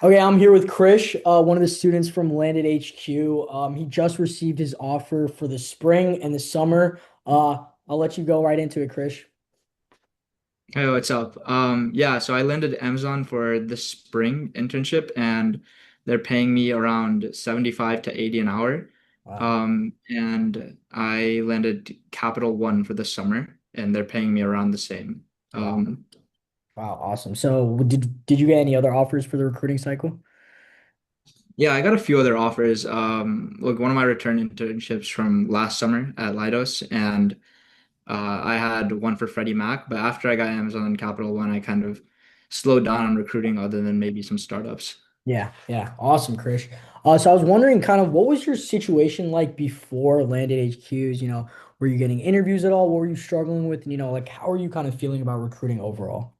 Okay, I'm here with Krish, one of the students from Landed HQ. He just received his offer for the spring and the summer. I'll let you go right into it, Krish. Hey, what's up? Yeah, so I landed Amazon for the spring internship and they're paying me around 75 to 80 an hour. Wow. And I landed Capital One for the summer and they're paying me around the same. Wow. Um, Wow, awesome. So did you get any other offers for the recruiting cycle? yeah, I got a few other offers. Look, one of my return internships from last summer at Leidos and I had one for Freddie Mac, but after I got Amazon and Capital One, I kind of slowed down on recruiting other than maybe some startups. Yeah, yeah. Awesome, Krish. So I was wondering kind of what was your situation like before Landed HQs? Were you getting interviews at all? What were you struggling with? Like how are you kind of feeling about recruiting overall?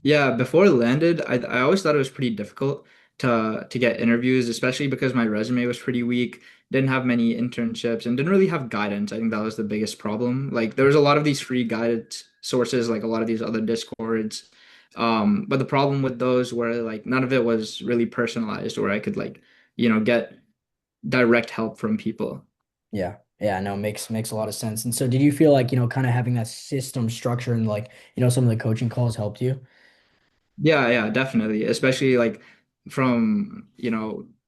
Yeah, before it landed, I always thought it was pretty difficult to get interviews, especially because my resume was pretty weak, didn't have many internships, and didn't really have guidance. I think that was the biggest problem. Like there was a lot of these free guided sources, like a lot of these other Discords. But the problem with those were like none of it was really personalized where I could like, get direct help from people. Yeah. Yeah, no, makes a lot of sense. And so did you feel like, kind of having that system structure and like, some of the coaching calls helped you? Yeah, yeah, definitely. Especially like from,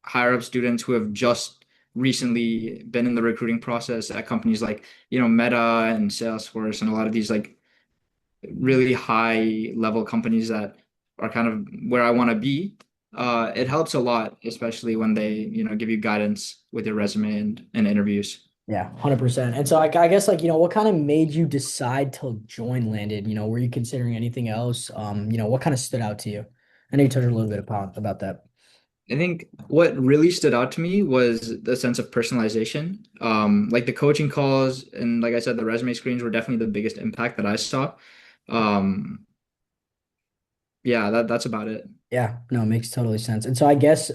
higher up students who have just recently been in the recruiting process at companies like, Meta and Salesforce and a lot of these like really high level companies that are kind of where I want to be. It helps a lot, especially when they, give you guidance with your resume and interviews. Yeah, 100%. And so I guess like, what kind of made you decide to join Landed? Were you considering anything else? What kind of stood out to you? I know you touched a little bit about that. I think what really stood out to me was the sense of personalization. Like the coaching calls and like I said, the resume screens were definitely the biggest impact that I saw. Um, yeah, that's about it. Yeah, no, it makes totally sense. And so I guess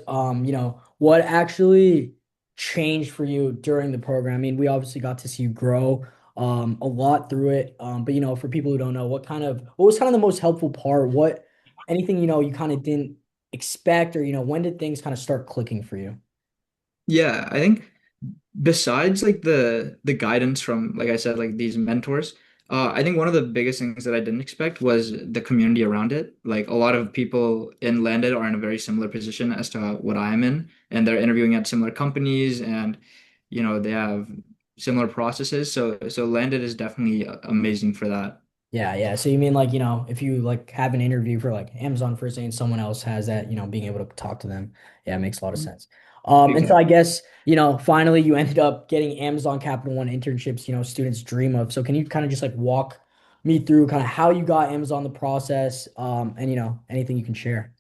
what actually changed for you during the program? I mean, we obviously got to see you grow a lot through it. But for people who don't know, what was kind of the most helpful part? What anything you kind of didn't expect or when did things kind of start clicking for you? Yeah, I think besides like the guidance from like I said, like these mentors, I think one of the biggest things that I didn't expect was the community around it. Like a lot of people in Landed are in a very similar position as to what I am in, and they're interviewing at similar companies and they have similar processes. So Landed is definitely amazing for that. Yeah, yeah. So you mean like, if you like have an interview for like Amazon for say and someone else has that, being able to talk to them. Yeah, it makes a lot of sense. And so I Exactly. guess, finally you ended up getting Amazon Capital One internships, students dream of. So can you kind of just like walk me through kind of how you got Amazon the process, and anything you can share?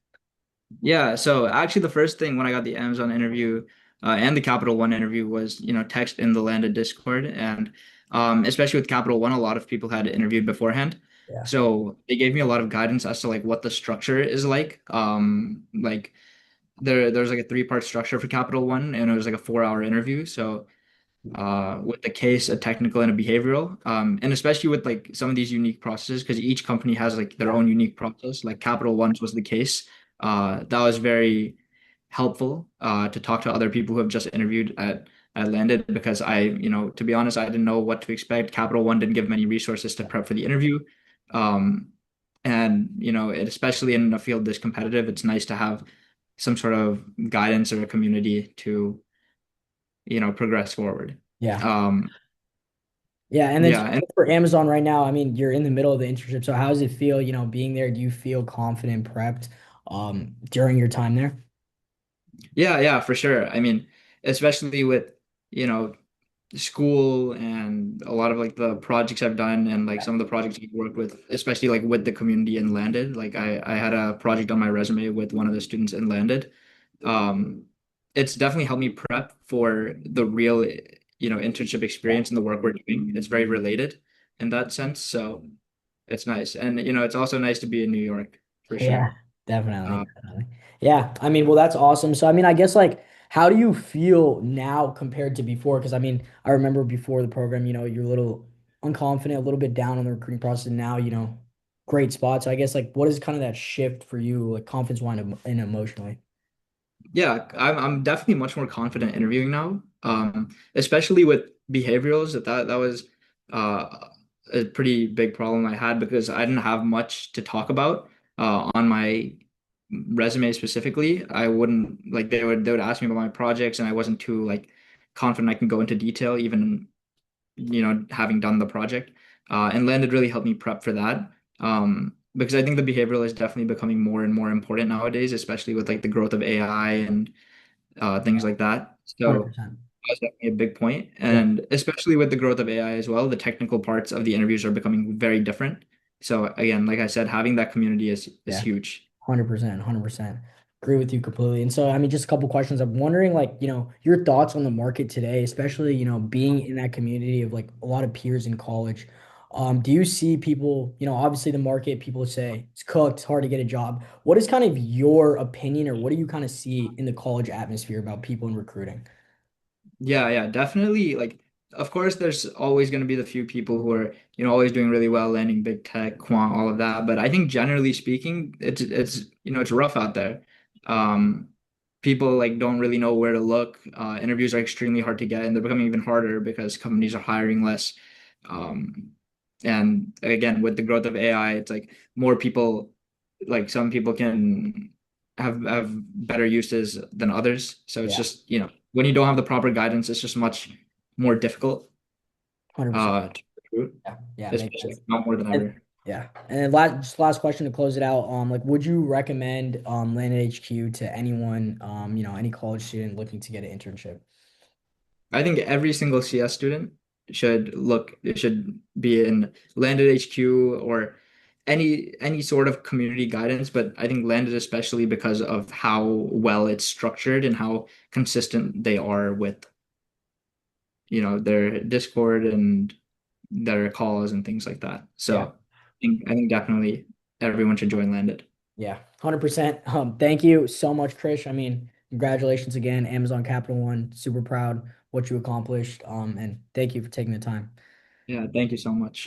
Yeah, so actually the first thing when I got the Amazon interview and the Capital One interview was, text in the Landed Discord. And especially with Capital One, a lot of people had interviewed beforehand. Yeah. So they gave me a lot of guidance as to like what the structure is like. Like there's like a three-part structure for Capital One and it was like a 4-hour interview. So with the case, a technical and a behavioral. And especially with like some of these unique processes, because each company has like their Yeah. own unique process. Like Capital One's was the case. That was very helpful to talk to other people who have just interviewed at Landed because to be honest, I didn't know what to expect. Capital One didn't give many resources to prep for the interview. Um, and especially in a field this competitive, it's nice to have some sort of guidance or a community to progress forward. Yeah. Um, Yeah. And then so yeah, and for Amazon right now, I mean, you're in the middle of the internship. So how does it feel, being there? Do you feel confident, prepped, during your time there? yeah, for sure. I mean, especially with, you know, school and a lot of like the projects I've done and like some of the projects I've worked with, especially like with the community in Landed. Like I had a project on my resume with one of the students in Landed. Um, it's definitely helped me prep for the real, internship Yeah. experience and the work we're doing. It's very related in that sense. So it's nice. And, it's also nice to be in New York for sure. Yeah, definitely, Um, definitely. Yeah, I mean, well, that's awesome. So, I mean, I guess like, how do you feel now compared to before? Because I mean, I remember before the program, you're a little unconfident, a little bit down on the recruiting process, and now, great spot. So, I guess like, what is kind of that shift for you, like confidence wise and emotionally? Yeah, I'm definitely much more confident interviewing now. Especially with behaviorals, that was a pretty big problem I had because I didn't have much to talk about on my resume specifically. I wouldn't like they would ask me about my projects and I wasn't too like confident I can go into detail even having done the project. And Landed really helped me prep for that. Because I think the behavioral is definitely becoming more and more important nowadays, especially with like the growth of AI and things like that. So 100%. that's definitely a big point. Yeah. And especially with the growth of AI as well, the technical parts of the interviews are becoming very different. So again, like I said, having that community is Yeah. huge. 100%, 100%. Agree with you completely. And so, I mean, just a couple questions. I'm wondering, like, your thoughts on the market today, especially, being in that community of like a lot of peers in college. Do you see people, obviously the market, people say it's cooked, it's hard to get a job. What is kind of your opinion, or what do you kind of see in the college atmosphere about people in recruiting? Yeah, yeah, definitely. Like, of course, there's always going to be the few people who are, always doing really well, landing big tech, quant, all of that. But I think generally speaking, it's rough out there. Um, People like don't really know where to look. Interviews are extremely hard to get, and they're becoming even harder because companies are hiring less. Um, and again, with the growth of AI, it's like more people, like some people can have better uses than others. So it's Yeah, just, when you don't have the proper guidance, it's just much more difficult 100%. to recruit, Yeah, yeah, makes especially sense. not more than And ever. yeah, and then last question to close it out. Like, would you recommend Landed HQ to anyone, any college student looking to get an internship? I think every single CS student should be in Landed HQ or any sort of community guidance, but I think Landed especially because of how well it's structured and how consistent they are with, their Discord and their calls and things like that. Yeah, So I think definitely everyone should join Landed. yeah, 100%. Thank you so much, Krish. I mean, congratulations again, Amazon Capital One. Super proud what you accomplished. And thank you for taking the time. Yeah, thank you so much.